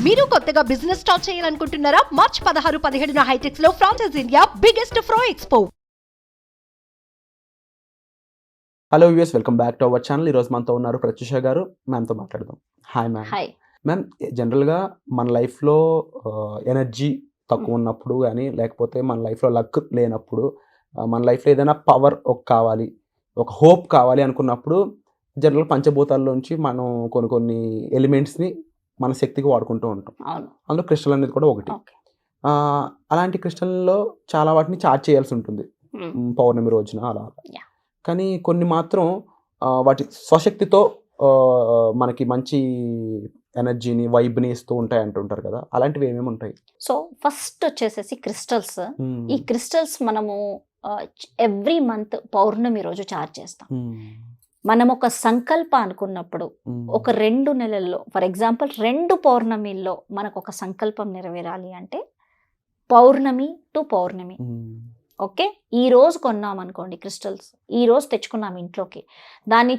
మీరు కొత్తగా business start చేయాలనుకుంటున్నారా? మార్చ్ 16-17 హైటెక్స్ లో franchise India biggest ఫ్రో expo. Hello viewers, welcome back to our channel. ఈరోజు మనతో ఉన్నారు ప్రత్యూష గారు. మ్యామ్తో మాట్లాడదాం. Hi ma'am. హాయ్ మ్యామ్, జనరల్గా మన లైఫ్లో ఎనర్జీ తక్కువ ఉన్నప్పుడు కానీ, లేకపోతే మన లైఫ్లో లక్ లేనప్పుడు, మన లైఫ్లో ఏదైనా పవర్ కావాలి, ఒక హోప్ కావాలి అనుకున్నప్పుడు జనరల్గా పంచభూతాల్లోంచి మనం కొన్ని ఎలిమెంట్స్ని మన శక్తికి వాడుకుంటూ ఉంటాం. అందులో క్రిస్టల్ అనేది కూడా ఒకటి. అలాంటి క్రిస్టల్లో చాలా వాటిని ఛార్జ్ చేయాల్సి ఉంటుంది పౌర్ణమి రోజున అలా. కానీ కొన్ని మాత్రం వాటి స్వశక్తితో మనకి మంచి ఎనర్జీని, వైబ్ని ఇస్తూ ఉంటాయి అంటుంటారు కదా, అలాంటివి ఏమేమి ఉంటాయి? సో ఫస్ట్ వచ్చేసేసి క్రిస్టల్స్. ఈ క్రిస్టల్స్ మనము ఎవ్రీ మంత్ పౌర్ణమి రోజు చార్జ్ చేస్తాం. మనం ఒక సంకల్ప అనుకున్నప్పుడు ఒక 2 నెలల్లో, ఫర్ ఎగ్జాంపుల్ 2 పౌర్ణమిల్లో మనకు ఒక సంకల్పం నెరవేరాలి అంటే పౌర్ణమి టు పౌర్ణమి. ఓకే, ఈ రోజు కొన్నాం అనుకోండి క్రిస్టల్స్, ఈ రోజు తెచ్చుకున్నాం ఇంట్లోకి, దాన్ని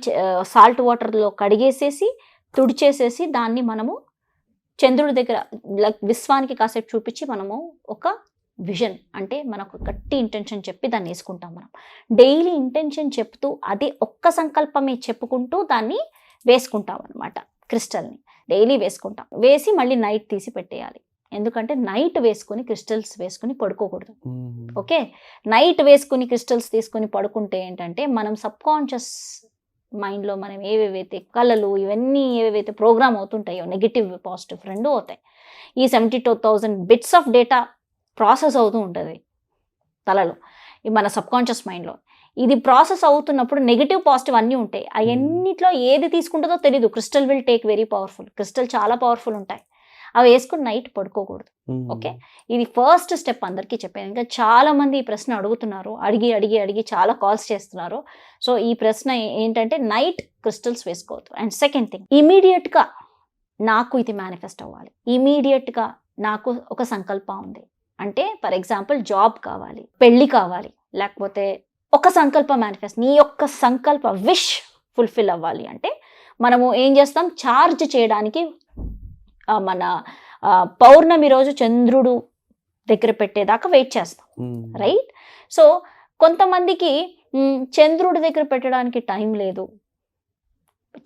సాల్ట్ వాటర్లో కడిగేసేసి తుడిచేసేసి దాన్ని మనము చంద్రుడి దగ్గర లైక్ విశ్వానికి కాసేపు చూపించి మనము ఒక విజన్ అంటే మనకు గట్టి ఇంటెన్షన్ చెప్పి దాన్ని వేసుకుంటాం. మనం డైలీ ఇంటెన్షన్ చెప్తూ అదే ఒక్క సంకల్పమే చెప్పుకుంటూ దాన్ని వేసుకుంటాం అనమాట. క్రిస్టల్ని డైలీ వేసుకుంటాం, వేసి మళ్ళీ నైట్ తీసి పెట్టేయాలి. ఎందుకంటే నైట్ వేసుకుని క్రిస్టల్స్ వేసుకుని పడుకోకూడదు. ఓకే, నైట్ వేసుకుని క్రిస్టల్స్ తీసుకుని పడుకుంటే ఏంటంటే మనం సబ్కాన్షియస్ మైండ్లో మనం ఏవేవైతే కళలు ఇవన్నీ ఏవేవైతే ప్రోగ్రామ్ అవుతుంటాయో, నెగిటివ్ పాజిటివ్ 2 అవుతాయి. ఈ 72,000 బిట్స్ ఆఫ్ డేటా ప్రాసెస్ అవుతూ ఉంటుంది తలలో, మన సబ్కాన్షియస్ మైండ్లో. ఇది ప్రాసెస్ అవుతున్నప్పుడు నెగిటివ్ పాజిటివ్ అన్నీ ఉంటాయి. అవన్నిట్లో ఏది తీసుకుంటుందో తెలీదు. Crystal will take very powerful. Crystal చాలా పవర్ఫుల్ ఉంటాయి. అవి వేసుకుని నైట్ పడుకోకూడదు. ఓకే, ఇది ఫస్ట్ స్టెప్ అందరికీ చెప్పాను. ఇంకా చాలా మంది ఈ ప్రశ్న అడుగుతున్నారు, అడిగి చాలా కాల్స్ చేస్తున్నారు. సో ఈ ప్రశ్న ఏంటంటే నైట్ క్రిస్టల్స్ వేసుకోవద్దు. అండ్ సెకండ్ థింగ్, ఇమీడియట్గా నాకు ఇది మేనిఫెస్ట్ అవ్వాలి, ఇమీడియట్గా నాకు ఒక సంకల్పం ఉంది అంటే, ఫర్ ఎగ్జాంపుల్ జాబ్ కావాలి, పెళ్ళి కావాలి, లేకపోతే ఒక సంకల్ప మేనిఫెస్ట్, నీ యొక్క సంకల్ప విష్ ఫుల్ఫిల్ అవ్వాలి అంటే మనము ఏం చేస్తాం, ఛార్జ్ చేయడానికి మన పౌర్ణమి రోజు చంద్రుడు దగ్గర పెట్టేదాకా వెయిట్ చేస్తాం, రైట్? సో కొంతమందికి చంద్రుడి దగ్గర పెట్టడానికి టైం లేదు,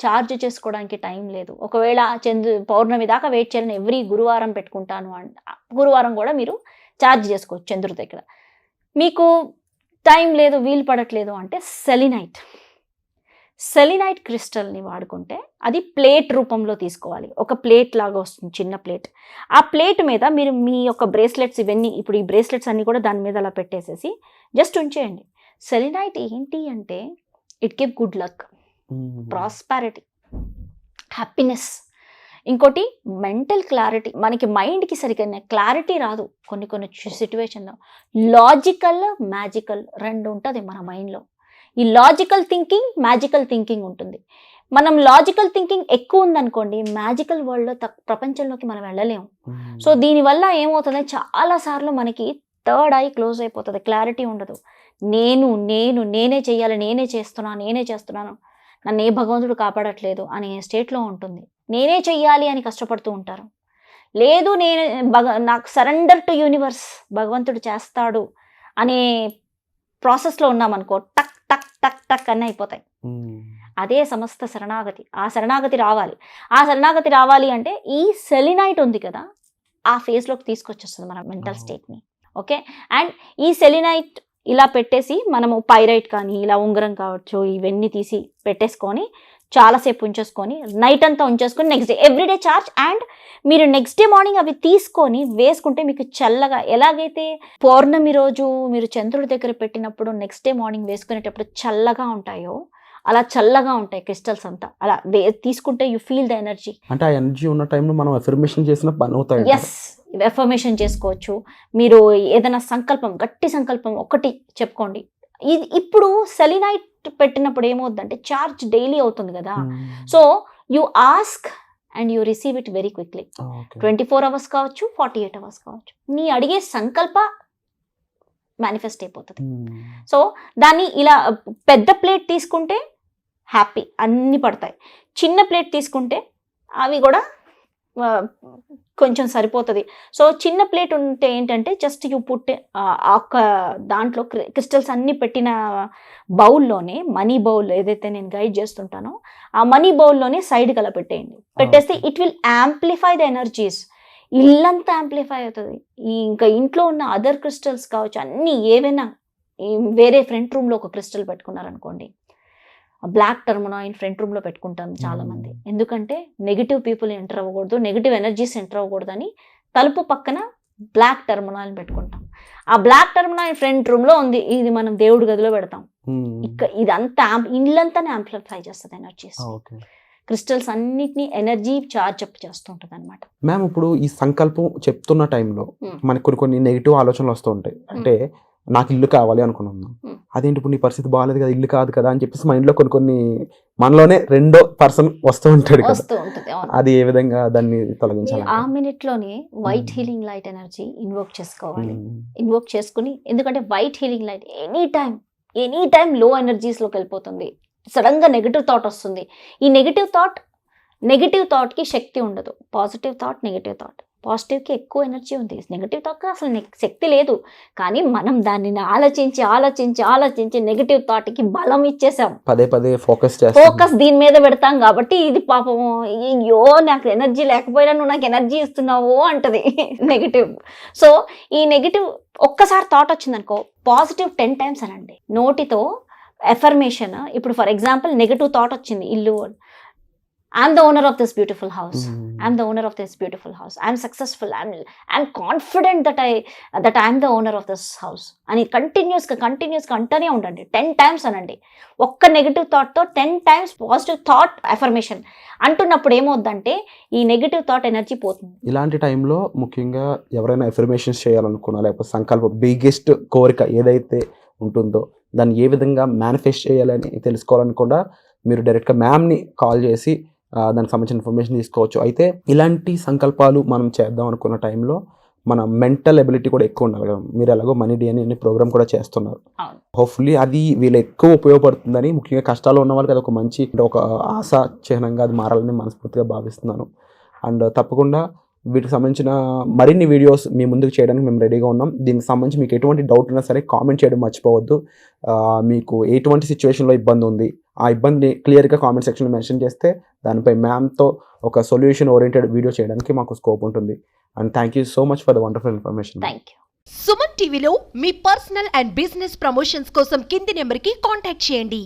ఛార్జ్ చేసుకోవడానికి టైం లేదు. ఒకవేళ పౌర్ణమి దాకా వెయిట్ చేయాలని ఎవ్రీ గురువారం పెట్టుకుంటాను అంటే గురువారం కూడా మీరు ఛార్జ్ చేసుకోవచ్చు చంద్రుడి దగ్గర. మీకు టైం లేదు, వీలు పడట్లేదు అంటే సెలినైట్ క్రిస్టల్ని వాడుకుంటే అది ప్లేట్ రూపంలో తీసుకోవాలి. ఒక ప్లేట్ లాగా వస్తుంది, చిన్న ప్లేట్. ఆ ప్లేట్ మీద మీరు మీ యొక్క బ్రేస్లెట్స్ ఇవన్నీ, ఇప్పుడు ఈ బ్రేస్లెట్స్ అన్నీ కూడా దాని మీద అలా పెట్టేసేసి జస్ట్ ఉంచేయండి. సెలినైట్ ఏంటి అంటే it give good luck, prosperity, happiness. ఇంకోటి మెంటల్ క్లారిటీ. మనకి మైండ్కి సరిగ్గా క్లారిటీ రాదు కొన్ని సిచ్యువేషన్లో. లాజికల్, మ్యాజికల్ 2 ఉంటుంది మన మైండ్లో. ఈ లాజికల్ థింకింగ్, మ్యాజికల్ థింకింగ్ ఉంటుంది. మనం లాజికల్ థింకింగ్ ఎక్కువ ఉందనుకోండి, మ్యాజికల్ వరల్డ్లో ప్రపంచంలోకి మనం వెళ్ళలేము. సో దీనివల్ల ఏమవుతుంది, చాలాసార్లు మనకి థర్డ్ ఐ క్లోజ్ అయిపోతుంది, క్లారిటీ ఉండదు. నేనే చేయాలి, నేనే చేస్తున్నాను, నన్ను ఏ భగవంతుడు కాపాడట్లేదు అనే స్టేట్లో ఉంటుంది. నేనే చెయ్యాలి అని కష్టపడుతూ ఉంటారు. లేదు, నాకు సరెండర్ టు యూనివర్స్, భగవంతుడు చేస్తాడు అనే ప్రాసెస్లో ఉన్నామనుకో, టక్ టక్ టక్ టక్ అన్నీ అయిపోతాయి. అదే సమస్త శరణాగతి. ఆ శరణాగతి రావాలి అంటే ఈ సెలినైట్ ఉంది కదా, ఆ ఫేజ్లోకి తీసుకొచ్చేస్తుంది మన మెంటల్ స్టేట్ని. ఓకే, అండ్ ఈ సెలినైట్ ఇలా పెట్టేసి మనము పైరైట్ కానీ ఇలా ఉంగరం కావచ్చు ఇవన్నీ తీసి పెట్టేసుకొని చాలాసేపు ఉంచేసుకొని నైట్ అంతా ఉంచేసుకొని next day everyday charge. And మీరు నెక్స్ట్ డే మార్నింగ్ అవి తీసుకొని వేసుకుంటే మీకు చల్లగా, ఎలాగైతే పౌర్ణమి రోజు మీరు చంద్రుడి దగ్గర పెట్టినప్పుడు నెక్స్ట్ డే మార్నింగ్ వేసుకునేటప్పుడు చల్లగా ఉంటాయో అలా చల్లగా ఉంటాయి క్రిస్టల్స్ అంతా. అలా తీసుకుంటే యూ ఫీల్ ద ఎనర్జీ. అంటే ఆ ఎనర్జీ ఉన్న టైంలో మనం ఎఫర్మేషన్ చేసిన పని అవుతాయి. ఎస్, ఎఫర్మేషన్ చేసుకోవచ్చు. మీరు ఏదైనా సంకల్పం, గట్టి సంకల్పం ఒకటి చెప్పుకోండి. ఇప్పుడు సెలినైట్ పెట్టినప్పుడు ఏమవుతుందంటే ఛార్జ్ డైలీ అవుతుంది కదా. So you ask and you receive it very quickly. 24 hours కావచ్చు, 48 hours కావచ్చు. నీ అడిగే సంకల్ప మేనిఫెస్ట్ అయిపోతుంది. సో దాన్ని ఇలా పెద్ద ప్లేట్ తీసుకుంటే హ్యాపీ, అన్నీ పడతాయి. చిన్న ప్లేట్ తీసుకుంటే అవి కూడా కొంచెం సరిపోతుంది. సో చిన్న ప్లేట్ ఉంటే ఏంటంటే జస్ట్ యూ పుట్ ఒక దాంట్లో క్రిస్టల్స్ అన్ని పెట్టిన బౌల్లోనే, మనీ బౌల్ ఏదైతే నేను గైడ్ చేస్తుంటానో ఆ మనీ బౌల్లోనే సైడ్ కల పెట్టేయండి. పెట్టేస్తే it will amplify the energies. ఇల్లంతా యాంప్లిఫై అవుతుంది. ఇంకా ఇంట్లో ఉన్న అదర్ క్రిస్టల్స్ కావచ్చు, అన్ని ఏవైనా వేరే ఫ్రంట్ రూమ్లో ఒక క్రిస్టల్ పెట్టుకున్నారనుకోండి, బ్లాక్ టర్మనాయిన్ ఫ్రంట్ రూమ్లో పెట్టుకుంటాను చాలా మంది. ఎందుకంటే నెగిటివ్ పీపుల్ ఎంటర్ అవ్వకూడదు, నెగిటివ్ ఎనర్జీస్ ఎంటర్ అవ్వకూడదు అని తలుపు పక్కన బ్లాక్ టర్మనాయిన్ పెట్టుకుంటాం. ఆ బ్లాక్ టర్మనాయిన్ ఫ్రంట్ రూమ్లో ఉంది, ఇది మనం దేవుడి గదిలో పెడతాం. ఇదంతా ఇల్లంతానే యాంప్లిఫై చేస్తుంది ఎనర్జీస్. క్రిస్టల్స్ అన్నిటినీ ఎనర్జీ చార్జ్ అప్ చేస్తుంటది అనమాట. మ్యామ్ ఇప్పుడు ఈ సంకల్పం చెప్తున్న టైంలో మనకు కొన్ని నెగిటివ్ ఆలోచనలు వస్తూ ఉంటాయి. అంటే నాకు ఇల్లు కావాలి అనుకున్నాం, అదేంటి ఇప్పుడు నీ పరిస్థితి బాగాలేదు కదా, ఇల్లు కాదు కదా అని చెప్పేసి మైండ్ లో కొన్ని మనలోనే రెండో పర్సన్ వస్తూ ఉంటాడు కదా, అది ఏ విధంగా దాన్ని తొలగించాలి? ఆ మినిట్ లోనే white healing light energy invoke చేసుకోవాలి. ఇన్వోక్ చేసుకుని, ఎందుకంటే white healing light any time లో ఎనర్జీస్ లోకి వెళ్ళిపోతుంది. సడన్ గా నెగిటివ్ థాట్ వస్తుంది. ఈ నెగిటివ్ థాట్ కి శక్తి ఉండదు. Positive thought, negative thought. పాజిటివ్కి ఎక్కువ ఎనర్జీ ఉంది, నెగిటివ్ థాట్కి అసలు శక్తి లేదు. కానీ మనం దానిని ఆలోచించి నెగిటివ్ థాట్కి బలం ఇచ్చేసాం. పదే ఫోకస్ దీని మీద పెడతాం కాబట్టి ఇది పాపం, అయ్యో నాకు ఎనర్జీ లేకపోయినా నువ్వు నాకు ఎనర్జీ ఇస్తున్నావు అంటది నెగిటివ్. సో ఈ నెగిటివ్ ఒక్కసారి థాట్ వచ్చిందనుకో, పాజిటివ్ 10 times అనండి. నోటితో ఎఫర్మేషన్. ఇప్పుడు ఫర్ ఎగ్జాంపుల్ నెగిటివ్ థాట్ వచ్చింది, ఇల్లు, I'm the owner of this beautiful house. I'm the owner of this beautiful house. I'm successful. I'm confident that I'm the owner of this house. అని continuous గా అంటూనే ఉండండి. 10 times అనండి. ఒక్క negative thought తో 10 times positive thought affirmation అంటున్నప్పుడు ఏమవుద్దంటే ఈ negative thought energy పోతుంది. ఇలాంటి టైంలో ముఖ్యంగా ఎవరైనా ఎఫర్మేషన్స్ చేయాలనుకున్నా, లేకపోతే సంకల్పం బిగ్గెస్ట్ కోరిక ఏదైతే ఉంటుందో దాన్ని ఏ విధంగా మేనిఫెస్ట్ చేయాలని తెలుసుకోవాలని కూడా మీరు డైరెక్ట్గా మ్యామ్ని కాల్ చేసి దానికి సంబంధించిన ఇన్ఫర్మేషన్ తీసుకోవచ్చు. అయితే ఇలాంటి సంకల్పాలు మనం చేద్దాం అనుకున్న టైంలో మన మెంటల్ ఎబిలిటీ కూడా ఎక్కువ ఉండాలి కదా. మీరు ఎలాగో మనీ డిఎన్ఏ అనే ప్రోగ్రామ్ కూడా చేస్తున్నారు. హోప్ఫుల్లీ అది వీళ్ళు ఎక్కువ ఉపయోగపడుతుందని, ముఖ్యంగా కష్టాలు ఉన్న వాళ్ళకి అది ఒక మంచి ఒక ఆశా చిహ్నంగా అది మారాలని మనస్ఫూర్తిగా భావిస్తున్నాను. అండ్ తప్పకుండా వీటికి సంబంధించిన మరిన్ని వీడియోస్ మీ ముందుకు చేయడానికి మేము రెడీగా ఉన్నాం. దీనికి సంబంధించి మీకు ఎటువంటి డౌట్ ఉన్నా సరే కామెంట్ చేయడం మర్చిపోవద్దు. మీకు ఎటువంటి సిచ్యువేషన్లో ఇబ్బంది ఉంది, ఆ ఇబ్బందిని క్లియర్గా కామెంట్ సెక్షన్లో మెన్షన్ చేస్తే దానిపై మ్యామ్తో ఒక సొల్యూషన్ ఓరియంటెడ్ వీడియో చేయడానికి మాకు స్కోప్ ఉంటుంది. And thank you so much for the wonderful information. Suman టీవీలో మీ పర్సనల్ అండ్ బిజినెస్ ప్రమోషన్స్ కోసం కింది నెంబర్కి కాంటాక్ట్ చేయండి.